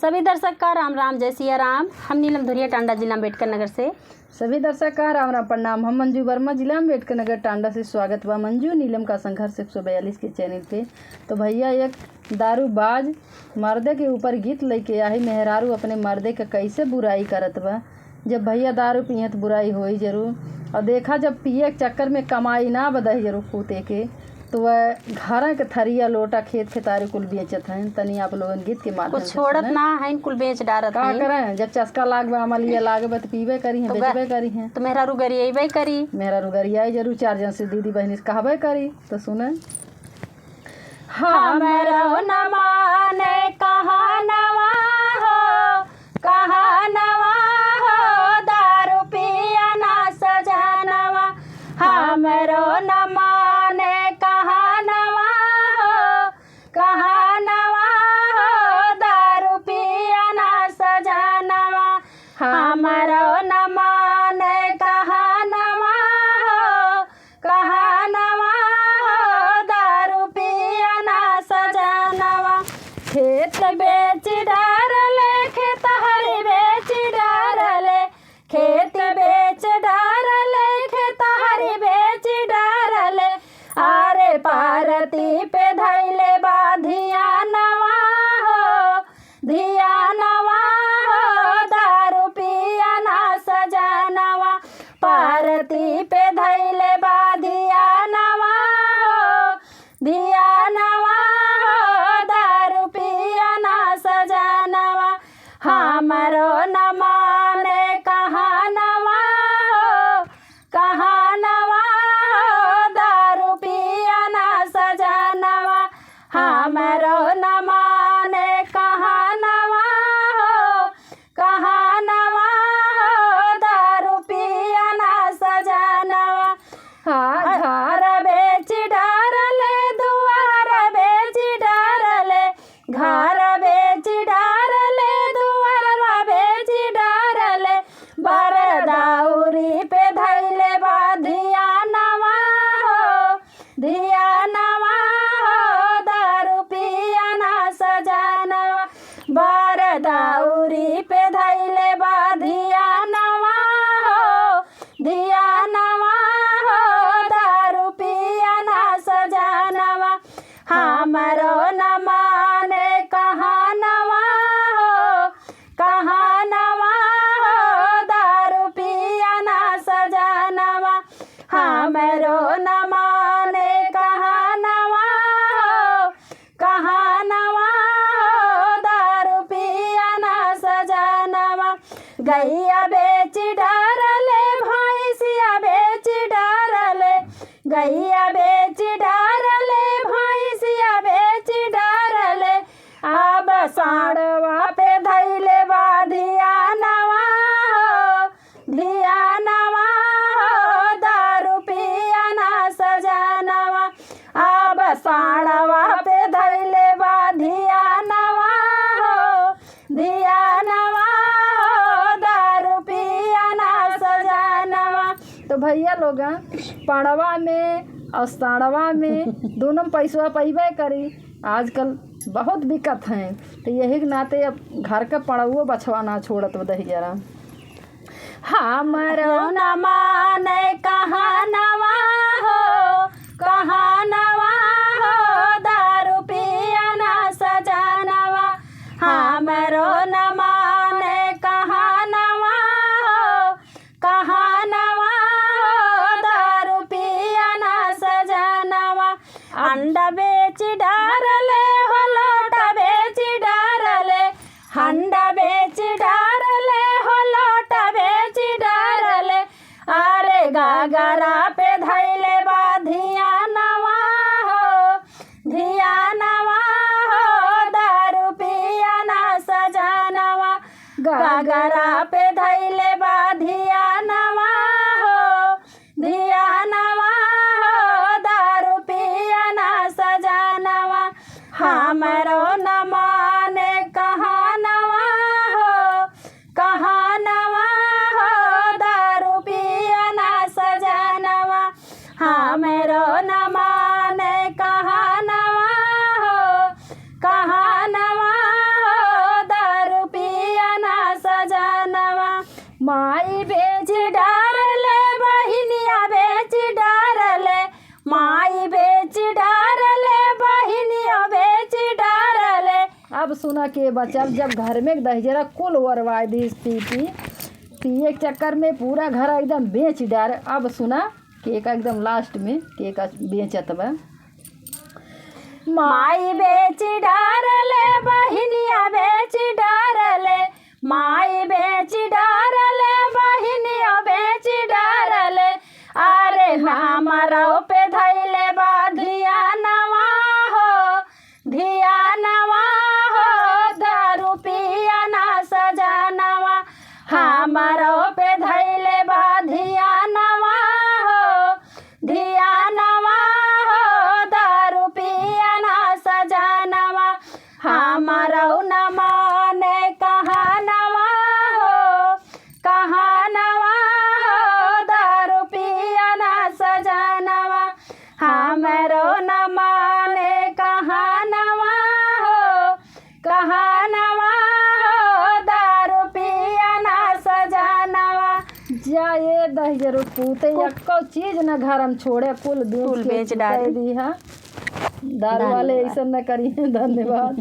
सभी दर्शक का राम राम, जय सिया राम। हम नीलम धुरिया, टांडा, जिला अम्बेडकर नगर से। सभी दर्शक का राम राम प्रणाम। हम मंजू वर्मा, जिला अम्बेडकर नगर, टांडा से स्वागत बा मंजू नीलम का संघर्ष 142 के चैनल पे। तो भैया, एक दारूबाज मर्दे के ऊपर गीत लेके आई। मेहरारू अपने मर्दे के कैसे बुराई करत बा। जब भैया दारू पिए तो बुराई होई जरूर, और देखा जब पिए के चक्कर में कमाई ना बदही जरूर कूते के, तो वह घर के थरिया लोटा खेत खेतारी कुल बेचत हैं। तनी आप लोगन गीत के माध्यम कुछ छोड़त ना है, कुल बेच डारत का हैं। करें, जब चस्का लागबा अमलिया लागबा तो पीबे करी हैं, बेचबे करी हैं। तो मेहरा रुगरी अबे करी, मेरा रुगरिया जरूर 4 जन से दीदी बहनी से कहबे करी। तो सुने, हमरो न माने कहानवा हो, कहानवा हो, दारू पिया ना सजनवा। हमरो न माने कहानवा हो, कहानवा हो, दारू पिया ना सजनवा। हमरो न माने कहानवा हो, कहानवा हो, दारू पिया ना सजनवा। खेत बेच डारले, खेत हरी बेच डारले, खेत बेच डारले, खेत हरी बेच डारले। आरे पारती पे धैले बा धियानवा हो, धियानवा हो, दारू पिया ना सजनवा। पारती पे धैले बा धियानवा हो, धियानवा हो, दारू पिया ना सजनवा। हमरो न माने कहानवा हो, कहानवा हो, दारू पिया ना सजनवा। हमरो न माने कहानवा हो, कहानवा हो, दारू पिया ना सजनवा। घर बेच डारले, दुआर बेच डारले, घर बेच डारले, दुआर बेच डारले। बरदाउरी पे धैले बा धियानवा हो, धियानवा हो, दारू पिया ना सजनवा। बरदाउरी पे धैले बा धियानवा हो, धियानवा हो, दारू पिया ना सजनवा। हमरो न माने कहानवा हो, कहानवा हो, दारू पिया ना सजनवा। हमरो न माने कहानवा हो, कहानवा हो, दारू पिया ना सजनवा। गैया बेच डारले, भैंसिया बेच डारले, गैया बेच डारले, भैंसिया बेच डारले। अब साड़वा पे धैले बा धियानवा हो, धियानवा हो, दारू पिया ना सजनवा। अब साड़वा पे धैले बा धियानवा हो, धियानवा हो, दारू पिया ना सजनवा। तो भैया लोग पाड़वा में और साड़वा में दोनों पैसा पैबे करी। आजकल बहुत दिक्कत हैं, तो यही के नाते अब घर का पड़ुओ बछवा ना छोड़त बदही जरा। हमरो न माने कहानवा हो, कहानवा हो, दारू पिया ना सजनवा। हमरो न माने कहानवा हो, कहानवा हो, दारू पिया ना सजनवा। अंडा बेच डारले हो, लोटा बेच डारले, अंडा बेच डारले हो, लोटा बेच डारले। अरे गागरा पे धैले बा धियानवा हो, धियानवा हो, दारू पिया ना सजनवा। गागरा पे धैले बा धियानवा हो, धियानवा हो, दारू पिया ना सजनवा। हमरो न माने कहानवा हो, कहानवा हो, दारू पिया ना सजनवा। हमरो न माने कहानवा हो, कहानवा हो, दारू अब सुना के बचल जब घर में दहजरा कुल वरवाए दी पी पिए के चक्कर में पूरा घर एकदम बेच डारे। अब सुना के का एकदम लास्ट में के का बेचत बा। माई बेच डारले बहिनिया बेच डारले, माई बेच डारले बहिनिया बेच डारले। अरे हमारा पे धैले बा धिया नवा हो, धिया नवा हो, दारू पिया ना सजनवा। हमारा पे धैले बा धिया नवा हो, धिया नवा हो, दारू पिया ना सजनवा। हमारा न माने कहानवा हो, कहानवा हो, दारू पिया ना सजनवा। हमारो न माने कहानवा हो, कहानवा हो, दारू पिया ना सजनवा। जाए दहजरो पूते एको चीज न घर हम छोड़े कुल बेच डाल दी। हाँ दारू वाले ऐसा न करिए। धन्यवाद।